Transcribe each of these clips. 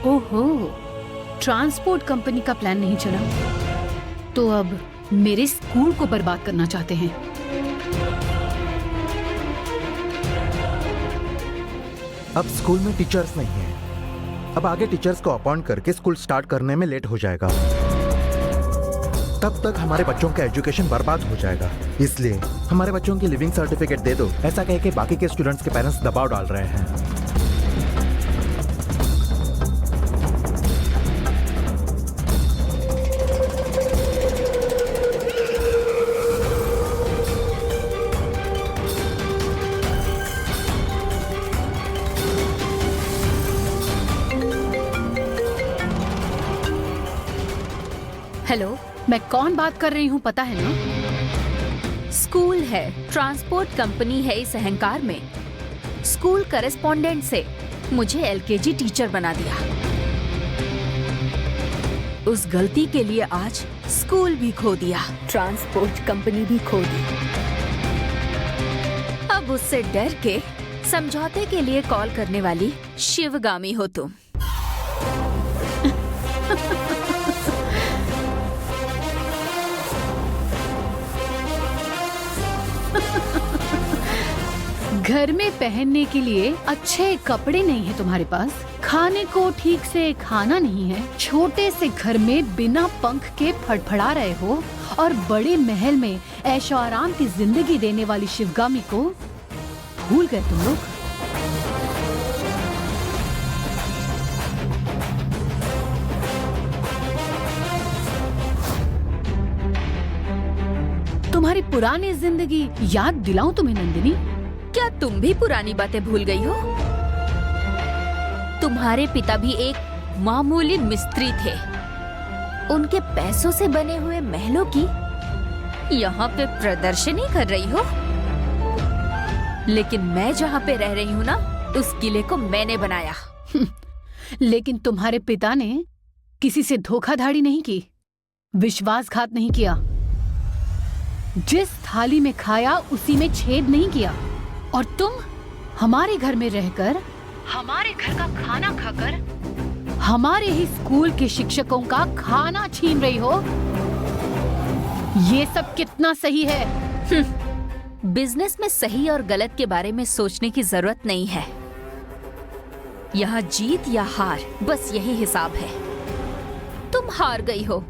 ओहो, transport company का plan नहीं चला तो अब मेरे स्कूल को बर्बाद करना चाहते हैं। अब स्कूल में टीचर्स नहीं है। अब आगे टीचर्स को अपॉइंट करके स्कूल स्टार्ट करने में लेट हो जाएगा। तब तक हमारे बच्चों का एजुकेशन बर्बाद हो जाएगा। इसलिए हमारे बच्चों की लिविंग सर्टिफिकेट दे दो, ऐसा कह के बाकी के स्टूडेंट्स के पेरेंट्स दबाव डाल रहे हैं। हेलो, मैं कौन बात कर रही हूँ पता है ना? स्कूल है, ट्रांसपोर्ट कंपनी है इस अहंकार में। स्कूल करेस्पॉन्डेंट से मुझे एलकेजी टीचर बना दिया। उस गलती के लिए आज स्कूल भी खो दिया, ट्रांसपोर्ट कंपनी भी खो दी। अब उससे डर के समझौते के लिए कॉल करने वाली शिवगामी हो तुम। घर में पहनने के लिए अच्छे कपड़े नहीं है तुम्हारे पास, खाने को ठीक से खाना नहीं है, छोटे से घर में बिना पंख के फड़फड़ा रहे हो और बड़े महल में ऐशो आराम की जिंदगी देने वाली शिवगामी को भूल गए तुम लोग। तुम्हारी पुरानी जिंदगी याद दिलाऊं तुम्हें नंदिनी? क्या तुम भी पुरानी बातें भूल गई हो? तुम्हारे पिता भी एक मामूली मिस्त्री थे। उनके पैसों से बने हुए महलों की यहाँ पे प्रदर्शनी कर रही हो, लेकिन मैं जहाँ पे रह रही हूँ ना, उस किले को मैंने बनाया। लेकिन तुम्हारे पिता ने किसी से धोखाधड़ी नहीं की, विश्वासघात नहीं किया, जिस थाली में खाया उसी में छेद नहीं किया। और तुम हमारे घर में रहकर, हमारे घर का खाना खाकर, हमारे ही स्कूल के शिक्षकों का खाना छीन रही हो। ये सब कितना सही है? बिजनेस में सही और गलत के बारे में सोचने की जरूरत नहीं है। यहाँ जीत या हार, बस यही हिसाब है। तुम हार गई हो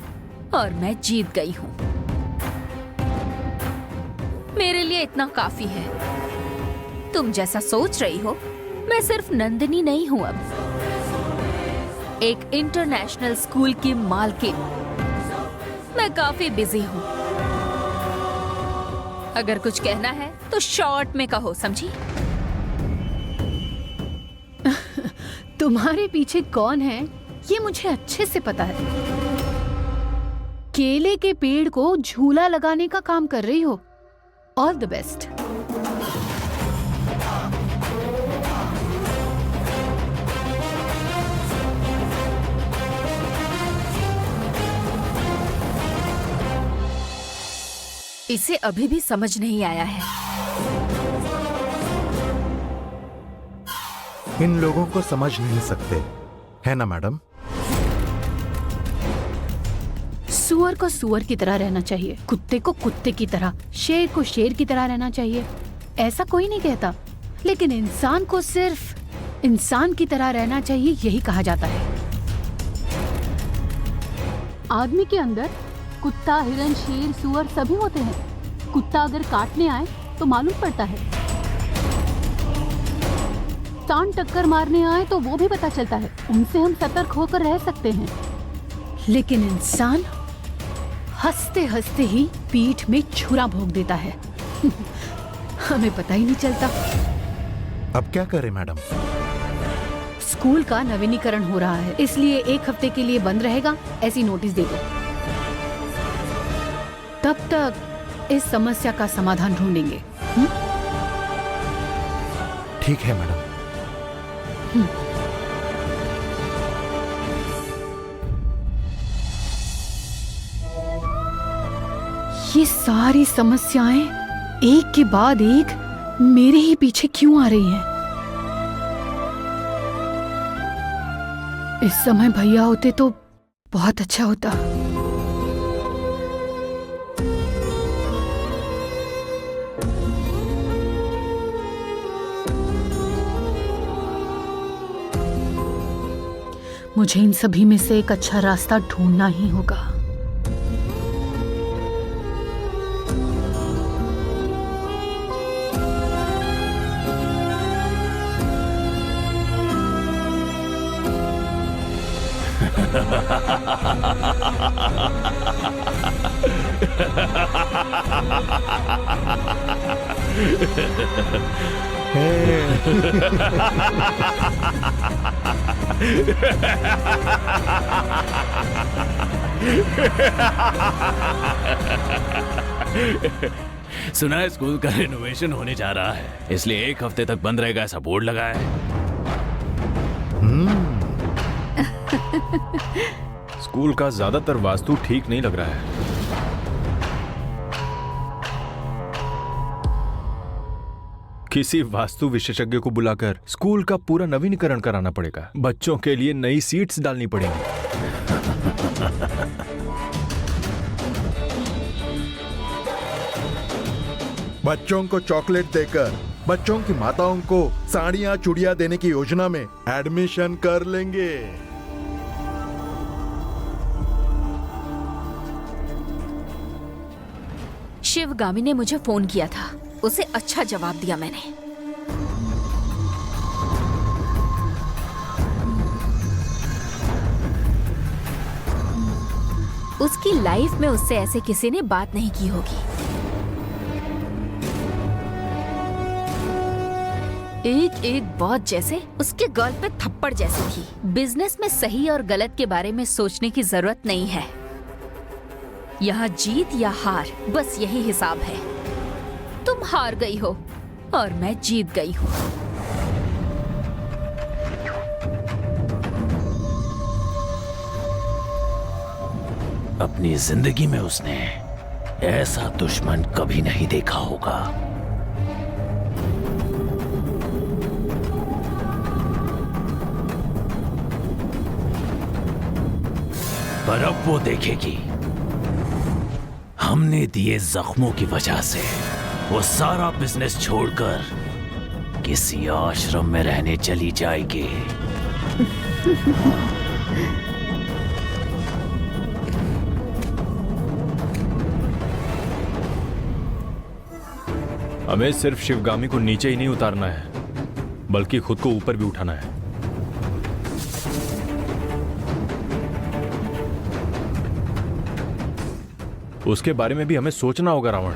और मैं जीत गई हूँ। मेरे लिए इतना काफी है। तुम जैसा सोच रही हो, मैं सिर्फ नंदिनी नहीं हूँ, अब एक इंटरनेशनल स्कूल की मालकिन। मैं काफी बिजी हूँ। अगर कुछ कहना है तो शॉर्ट में कहो, समझी? तुम्हारे पीछे कौन है ये मुझे अच्छे से पता है। केले के पेड़ को झूला लगाने का काम कर रही हो। All the best. इसे अभी भी समझ नहीं आया है। इन लोगों को समझ नहीं सकते, है ना मैडम? सुअर को सुअर की तरह रहना चाहिए, कुत्ते को कुत्ते की तरह, शेर को शेर की तरह रहना चाहिए, ऐसा कोई नहीं कहता। लेकिन इंसान को सिर्फ इंसान की तरह रहना चाहिए, यही कहा जाता है। आदमी के अंदर कुत्ता, हिरन, शेर, सुअर सभी होते हैं। कुत्ता अगर काटने आए तो मालूम पड़ता है, टांग टक्कर मारने आए तो वो भी पता चलता है, उनसे हम सतर्क होकर रह सकते हैं। लेकिन इंसान हंसते हंसते ही पीठ में छुरा भोंक देता है। हमें पता ही नहीं चलता। अब क्या करें मैडम? स्कूल का नवीनीकरण हो रहा है, इसलिए 1 हफ्ते के लिए बंद रहेगा, ऐसी नोटिस दे दो। तब तक इस समस्या का समाधान ढूंढेंगे। ठीक है मैडम। ये सारी समस्याएं एक के बाद एक मेरे ही पीछे क्यों आ रही हैं? इस समय भैया होते तो बहुत अच्छा होता। मुझे इन सभी में से एक अच्छा रास्ता ढूंढना ही होगा। सुना है स्कूल का रिनोवेशन होने जा रहा है, इसलिए 1 हफ्ते तक बंद रहेगा ऐसा बोर्ड लगा है। स्कूल का ज्यादातर वास्तु ठीक नहीं लग रहा है। किसी वास्तु विशेषज्ञ को बुलाकर स्कूल का पूरा नवीनीकरण कराना पड़ेगा। बच्चों के लिए नई सीट्स डालनी पड़ेंगी। बच्चों को चॉकलेट देकर बच्चों की माताओं को साड़ियां चूड़ियां देने की योजना में एडमिशन कर लेंगे। शिवगामी ने मुझे फोन किया था, उसे अच्छा जवाब दिया मैंने। उसकी लाइफ में उससे ऐसे किसी ने बात नहीं की होगी। एक एक बात जैसे उसके गाल पे थप्पड़ जैसी थी। बिजनेस में सही और गलत के बारे में सोचने की जरूरत नहीं है। यहाँ जीत या हार बस यही हिसाब है। तुम हार गई हो और मैं जीत गई हूँ। अपनी जिंदगी में उसने ऐसा दुश्मन कभी नहीं देखा होगा। पर अब वो देखेगी, हमने दिए जख्मों की वजह से वो सारा बिजनेस छोड़कर किसी आश्रम में रहने चली जाएगी। हमें सिर्फ शिवगामी को नीचे ही नहीं उतारना है, बल्कि खुद को ऊपर भी उठाना है। उसके बारे में भी हमें सोचना होगा रावण।